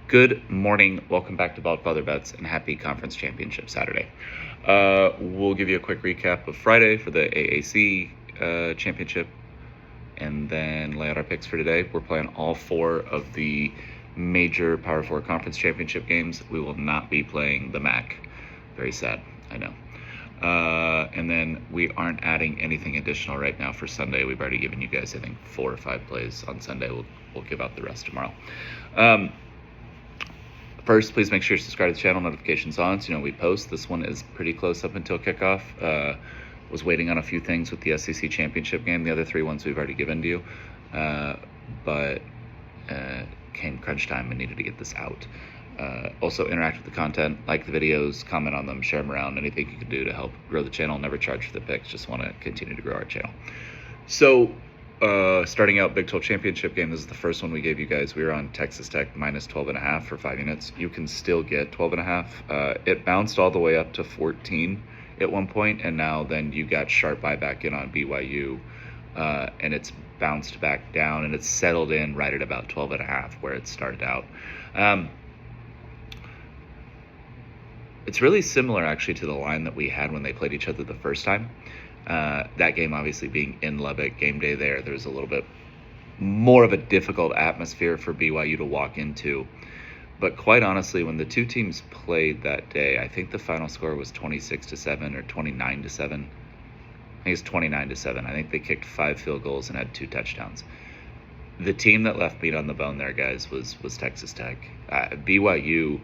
Good morning. Welcome back to Bald Father Bets and happy Conference Championship Saturday. We'll give you a quick recap of Friday for the AAC Championship and then lay out our picks for today. We're playing all four of the major Power 4 Conference Championship games. We will not be playing the MAC. Very sad, I know. And then we aren't adding anything additional right now for Sunday. We've already given you guys, I think, 4 or 5 plays on Sunday. We'll give out the rest tomorrow. First, please make sure you subscribe to the channel, notifications on, so you know we post. This one is pretty close up until kickoff. Was waiting on a few things with the SEC Championship game. The other 3 ones we've already given to you. But came crunch time and needed to get this out. Also interact with the content, like the videos, comment on them, share them around, anything you can do to help grow the channel. Never charge for the picks, just want to continue to grow our channel. So starting out Big 12 Championship game, this is the first one we gave you guys. We were on Texas Tech minus 12.5 for 5 units. You can still get 12.5. It bounced all the way up to 14 at one point, and now then you got sharp buyback in on BYU, and it's bounced back down, and it's settled in right at about 12.5 where it started out. It's really similar actually to the line that we had when they played each other the first time. That game obviously being in Lubbock, game day there's a little bit more of a difficult atmosphere for BYU to walk into. But quite honestly, when the two teams played that day, I think the final score was 26-7 or 29-7. I think it's 29-7. I think they kicked 5 field goals and had 2 touchdowns. The team that left meat on the bone there, guys, was Texas Tech. BYU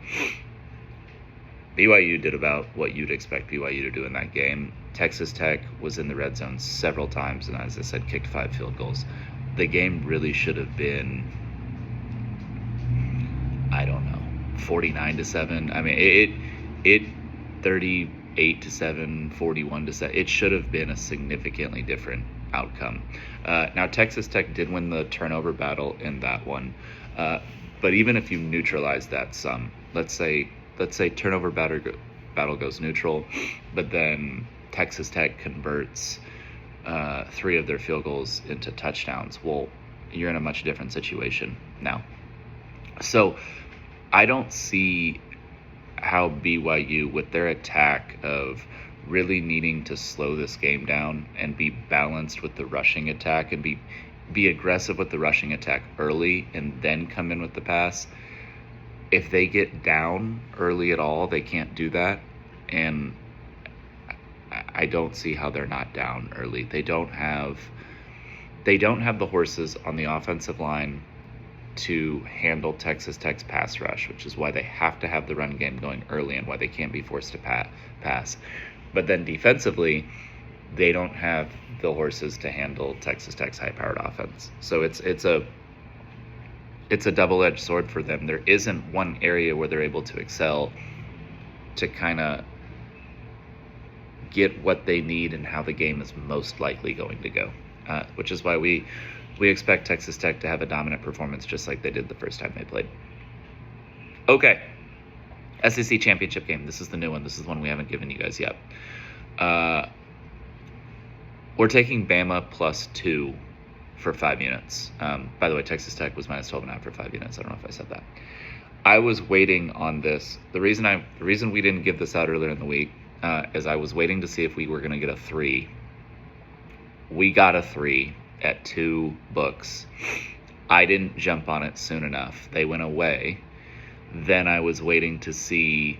did about what you'd expect BYU to do in that game. Texas Tech was in the red zone several times, and as I said, kicked 5 field goals. The game really should have been, 49-7. I mean, it 38-7, 41-7. It should have been a significantly different outcome. Now, Texas Tech did win the turnover battle in that one, but even if you neutralize that sum, let's say turnover battle goes neutral, but then Texas Tech converts 3 of their field goals into touchdowns. Well, you're in a much different situation now. So I don't see how BYU, with their attack of really needing to slow this game down and be balanced with the rushing attack and be aggressive with the rushing attack early and then come in with the pass. If they get down early at all, they can't do that. And I don't see how they're not down early. They don't have the horses on the offensive line to handle Texas Tech's pass rush, which is why they have to have the run game going early and why they can't be forced to pass. But then defensively, they don't have the horses to handle Texas Tech's high-powered offense. So it's a double-edged sword for them. There isn't one area where they're able to excel to kind of get what they need and how the game is most likely going to go, which is why we expect Texas Tech to have a dominant performance just like they did the first time they played. Okay, SEC Championship game. This is the new one. This is the one we haven't given you guys yet. We're taking Bama plus 2 for 5 units. By the way, Texas Tech was minus 12.5 for 5 units. I don't know if I said that. I was waiting on this. The reason we didn't give this out earlier in the week is I was waiting to see if we were going to get a 3. We got a 3 at 2 books. I didn't jump on it soon enough. They went away. Then I was waiting to see.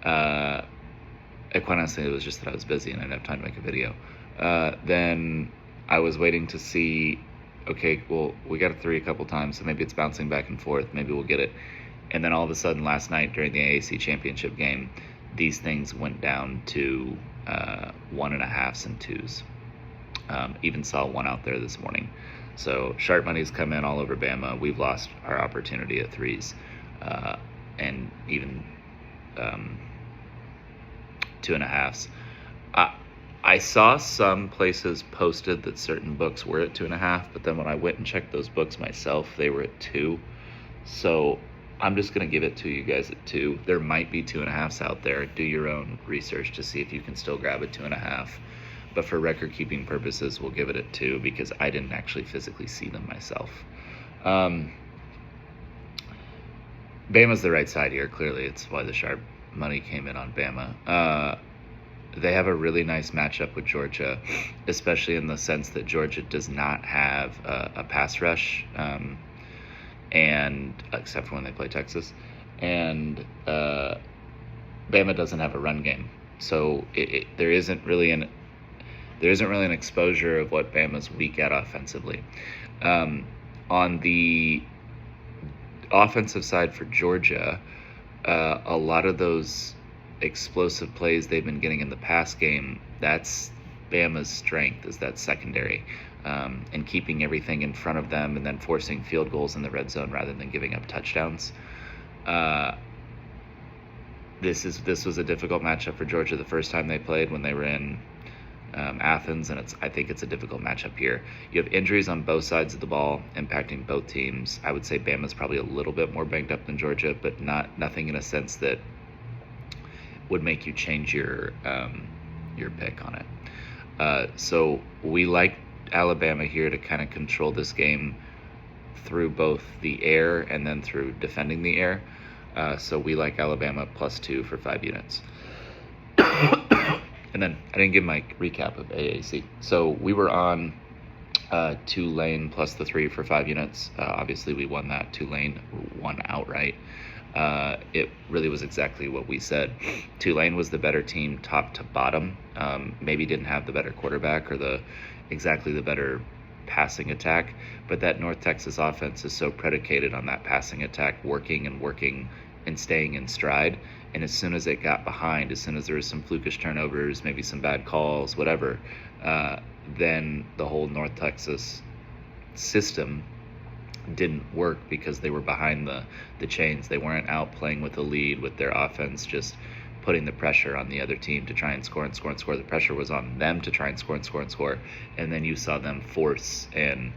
Quite honestly, it was just that I was busy and I didn't have time to make a video. Then I was waiting to see, okay, well, we got a 3 a couple times, so maybe it's bouncing back and forth. Maybe we'll get it. And then all of a sudden last night during the AAC Championship game, these things went down to 1.5s and 2s. Even saw one out there this morning. So sharp money's come in all over Bama. We've lost our opportunity at 3s. And even 2.5s. I saw some places posted that certain books were at 2.5, but then when I went and checked those books myself, they were at 2. So I'm just going to give it to you guys at 2. There might be 2.5s out there. Do your own research to see if you can still grab a 2.5. But for record-keeping purposes, we'll give it at 2 because I didn't actually physically see them myself. Bama's the right side here, clearly. It's why the sharp money came in on Bama. They have a really nice matchup with Georgia, especially in the sense that Georgia does not have a pass rush, and except for when they play Texas, and Bama doesn't have a run game. So there isn't really an exposure of what Bama's weak at offensively. On the offensive side for Georgia, a lot of those explosive plays they've been getting in the pass game, that's Bama's strength, is that secondary, and keeping everything in front of them and then forcing field goals in the red zone rather than giving up touchdowns. This was a difficult matchup for Georgia the first time they played when they were in Athens, and I think it's a difficult matchup here. You have injuries on both sides of the ball impacting both teams. I would say Bama's probably a little bit more banged up than Georgia, but nothing in a sense that would make you change your pick on it. So we like Alabama here to kind of control this game through both the air and then through defending the air. So we like Alabama +2 for 5 units. And then I didn't give my recap of AAC. So we were on Tulane plus the 3 for 5 units. Obviously, we won that. Tulane won outright. It really was exactly what we said. Tulane was the better team top to bottom. Maybe didn't have the better quarterback or exactly the better passing attack, but that North Texas offense is so predicated on that passing attack working and staying in stride. And as soon as it got behind, as soon as there was some flukish turnovers, maybe some bad calls, whatever, then the whole North Texas system didn't work because they were behind the chains. They weren't out playing with the lead with their offense, just putting the pressure on the other team to try and score and score and score. The pressure was on them to try and score and score and score. And then you saw them force and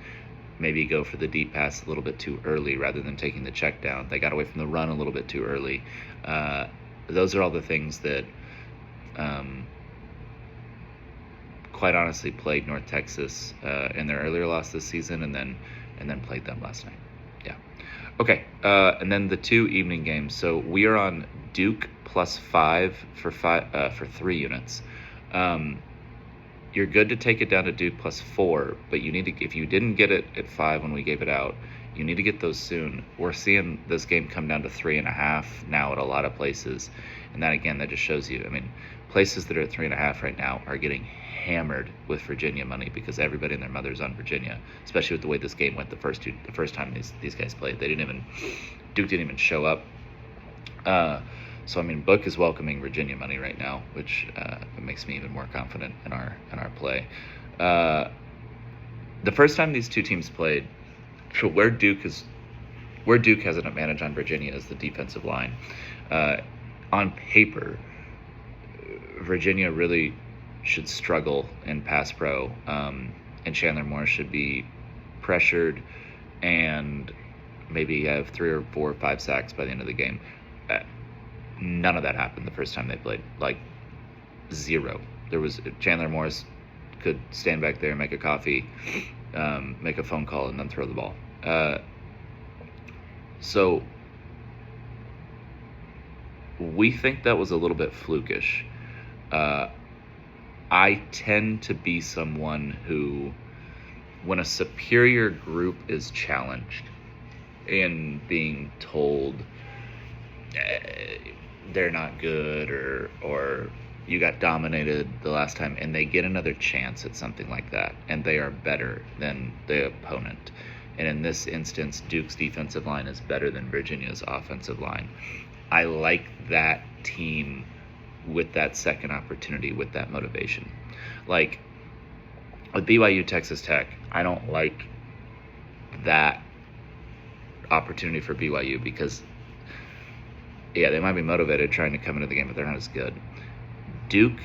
maybe go for the deep pass a little bit too early rather than taking the check down. They got away from the run a little bit too early. Those are all the things that quite honestly plagued North Texas in their earlier loss this season, and then played them last night. Yeah. Okay. And then the 2 evening games. So we are on Duke +5 for 3 units. You're good to take it down to Duke +4, but you need to, if you didn't get it at 5 when we gave it out, you need to get those soon. We're seeing this game come down to 3.5 now at a lot of places, and that just shows you. I mean, places that are at 3.5 right now are getting hammered with Virginia money because everybody and their mother's on Virginia, especially with the way this game went the first time these guys played. Duke didn't even show up. So I mean, Book is welcoming Virginia money right now, which makes me even more confident in our play. The first time these two teams played, so where Duke has an advantage on Virginia is the defensive line. On paper, Virginia really should struggle in pass pro, and Chandler Morris should be pressured and maybe have 3 or 4 or 5 sacks by the end of the game. None of that happened the first time they played. Like, 0. Chandler Morris could stand back there, make a coffee, make a phone call, and then throw the ball. So we think that was a little bit flukish. I tend to be someone who, when a superior group is challenged and being told they're not good or you got dominated the last time, and they get another chance at something like that, and they are better than the opponent. And in this instance, Duke's defensive line is better than Virginia's offensive line. I like that team with that second opportunity, with that motivation. Like, with BYU Texas Tech, I don't like that opportunity for BYU because, yeah, they might be motivated trying to come into the game, but they're not as good. Duke,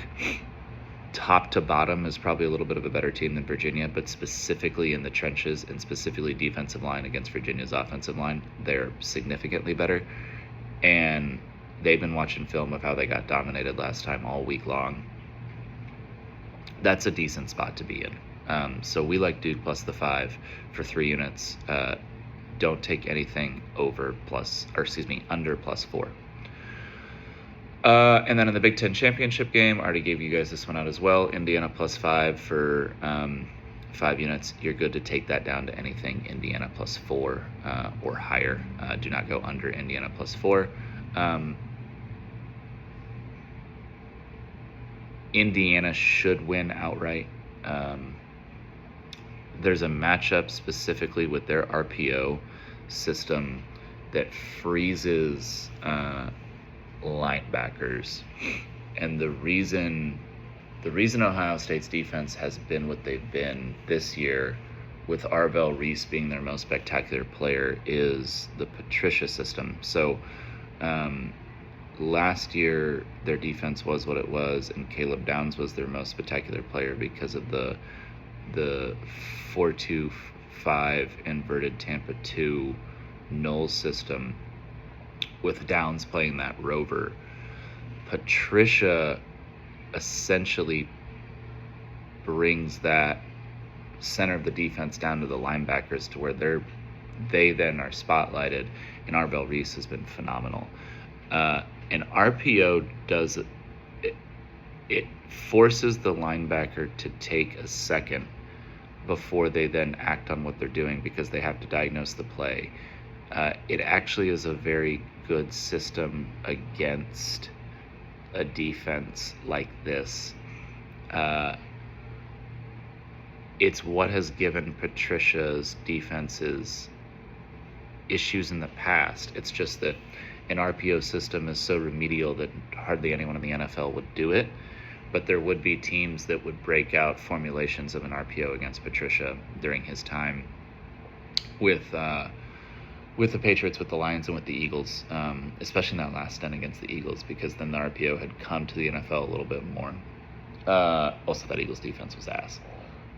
top to bottom, is probably a little bit of a better team than Virginia, but specifically in the trenches and specifically defensive line against Virginia's offensive line, they're significantly better. And they've been watching film of how they got dominated last time all week long. That's a decent spot to be in. So we like Duke plus the 5 for 3 units. don't take anything under +4. And then in the Big Ten championship game, I already gave you guys this one out as well. Indiana +5 for 5 units. You're good to take that down to anything Indiana +4 or higher. Do not go under Indiana +4. Indiana should win outright. There's a matchup specifically with their RPO system that freezes linebackers, and the reason Ohio State's defense has been what they've been this year, with Arvell Reese being their most spectacular player, is the Patricia system. So last year their defense was what it was, and Caleb Downs was their most spectacular player because of the 4-2-5 inverted Tampa 2 null system, with Downs playing that rover. Patricia essentially brings that center of the defense down to the linebackers to where they then are spotlighted, and Arvell Reese has been phenomenal. And RPO does it forces the linebacker to take a second before they then act on what they're doing, because they have to diagnose the play. It actually is a very good system against a defense like this. It's what has given Patricia's defenses issues in the past. It's just that an RPO system is so remedial that hardly anyone in the NFL would do it. But there would be teams that would break out formulations of an RPO against Patricia during his time with the Patriots, with the Lions, and with the Eagles, especially in that last stint against the Eagles, because then the RPO had come to the NFL a little bit more. Also, that Eagles defense was ass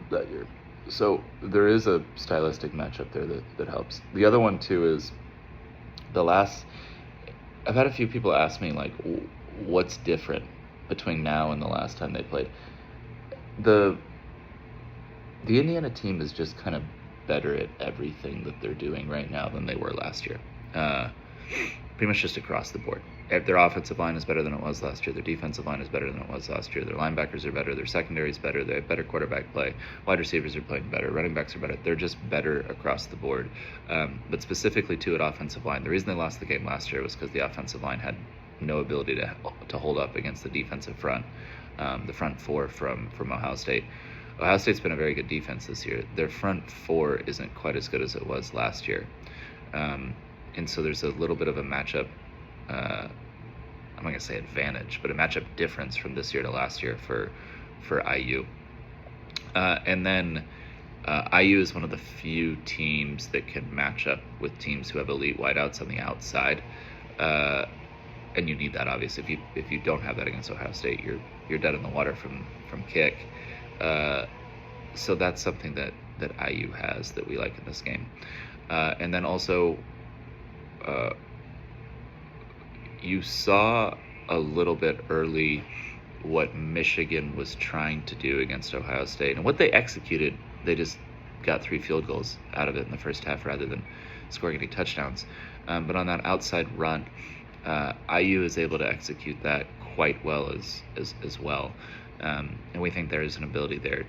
that year. So there is a stylistic matchup there that helps. The other one, too, is I've had a few people ask me, like, what's different between now and the last time they played. The Indiana team is just kind of better at everything that they're doing right now than they were last year. Pretty much just across the board. Their offensive line is better than it was last year. Their defensive line is better than it was last year. Their linebackers are better. Their secondary is better. They have better quarterback play. Wide receivers are playing better. Running backs are better. They're just better across the board. But specifically to an offensive line, the reason they lost the game last year was because the offensive line had no ability to hold up against the defensive front, the front four from Ohio State. Ohio State's been a very good defense this year. Their front four isn't quite as good as it was last year. And so there's a little bit of a matchup, I'm not going to say advantage, but a matchup difference from this year to last year for IU. And then IU is one of the few teams that can match up with teams who have elite wideouts on the outside. And you need that, obviously. If you don't have that against Ohio State, you're dead in the water from kick. So that's something that IU has that we like in this game. And then also, you saw a little bit early what Michigan was trying to do against Ohio State. And what they executed, they just got 3 field goals out of it in the first half rather than scoring any touchdowns. But on that outside run, IU is able to execute that quite well as well. And we think there is an ability there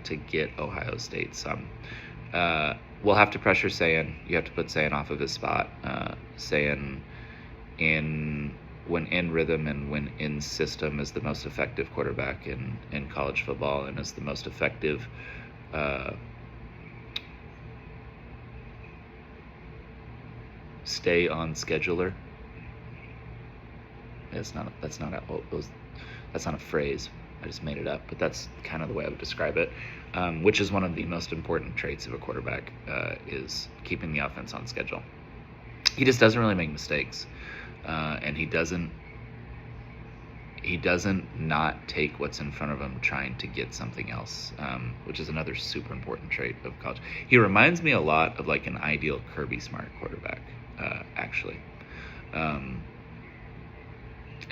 to get Ohio State some. We'll have to pressure Sayan. You have to put Sayan off of his spot. Sayan, when in rhythm and when in system, is the most effective quarterback in college football, and is the most effective stay on scheduler. That's not a phrase. I just made it up, but that's kind of the way I would describe it, which is one of the most important traits of a quarterback, is keeping the offense on schedule. He just doesn't really make mistakes, and he doesn't not take what's in front of him trying to get something else, which is another super important trait of college. He reminds me a lot of like an ideal Kirby Smart quarterback, actually. And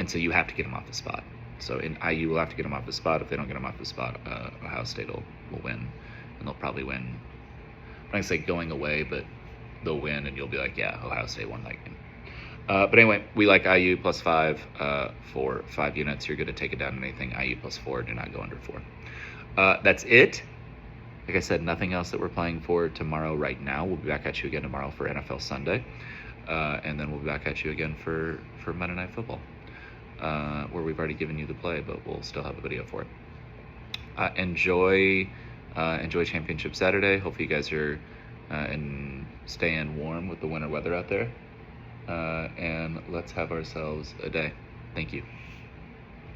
so you have to get him off the spot. So in IU, will have to get him off the spot. If they don't get him off the spot, Ohio State will win, and they'll probably win I'm not gonna say going away, but they'll win, and you'll be like, yeah, Ohio State won that game. But anyway, we like IU plus 5 for 5 units. You're going to take it down to anything IU plus 4. Do not go under 4. That's it. Like I said, nothing else that we're playing for tomorrow right now. We'll be back at you again tomorrow for NFL Sunday. And then we'll be back at you again for Monday Night Football, where we've already given you the play, but we'll still have a video for it. Enjoy Championship Saturday. Hopefully you guys are staying warm with the winter weather out there. And let's have ourselves a day. Thank you.